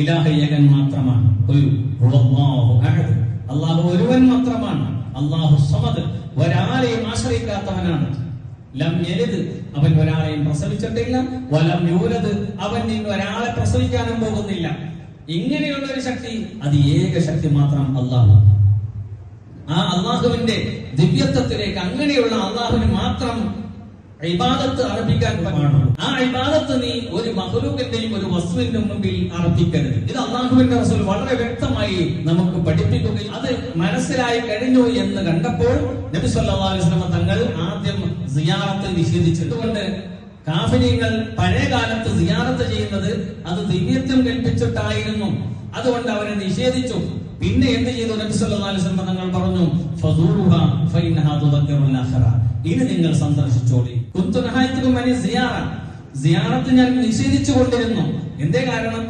ഇലാഹ ഏകൻ മാത്രമാണ്. അല്ലാഹു ഒരുവൻ മാത്രമാണ്. അല്ലാഹു സമദ്, ഒരാളെയും ആശ്രയിക്കാത്തവനാണ്. ലം യലിദ്, അവൻ ഒരാളെയും പ്രസവിച്ചിട്ടില്ല. വലം യൂലദ്, അവൻ നിന്ന് ഒരാളെ പ്രസവിക്കാനും പോകുന്നില്ല. ഇങ്ങനെയുള്ള ഒരു ശക്തി, അത് ഏക ശക്തി മാത്രം അല്ലാഹു. ആ അള്ളാഹുവിന്റെ ദിവ്യത്വത്തിലേക്ക്, അങ്ങനെയുള്ള അള്ളാഹുവിന് മാത്രം ഇബാദത്ത് അർപ്പിക്കാൻ പാടുള്ളൂ. ആ ഇബാദത്ത് നീ ഒരു മഖ്ലൂഖിന്റെയും ഒരു വസ്തുവിന്റെ മുമ്പിൽ അർപ്പിക്കരുത്. ഇത് അള്ളാഹുവിന്റെ റസൂൽ വളരെ വ്യക്തമായി നമുക്ക് പഠിപ്പിക്കുകയും അത് മനസ്സിലായി കഴിഞ്ഞു എന്ന് കണ്ടപ്പോൾ നബി സല്ലല്ലാഹു അലൈഹി വസല്ലം തങ്ങൾ ആദ്യം സിയാറത്ത് നിഷേധിച്ചതുകൊണ്ട് കാഫിരീങ്ങൾ പഴയ കാലത്ത് സിയാറത്ത് ചെയ്യുന്നത് അത് ദിവ്യത്വം കൽപ്പിച്ചിട്ടായിരുന്നു. അതുകൊണ്ട് അവരെ നിഷേധിച്ചു. പിന്നെ എന്ത് ചെയ്തു? നബി സല്ലല്ലാഹു അലൈഹി വസല്ലം തങ്ങൾ പറഞ്ഞു, ഫസൂറുഹാ ഫഇന്നഹാ തുദക്കിറുൽ ആഖിറ, ഇനി നിങ്ങൾ സന്ദർശിച്ചോളി. കുന്തു നഹൈതുകും അനി സിയാറ, സിയാറത്ത് ഞാൻ നിഷേധിച്ചു കൊണ്ടിരുന്നു. എന്തേ കാരണം?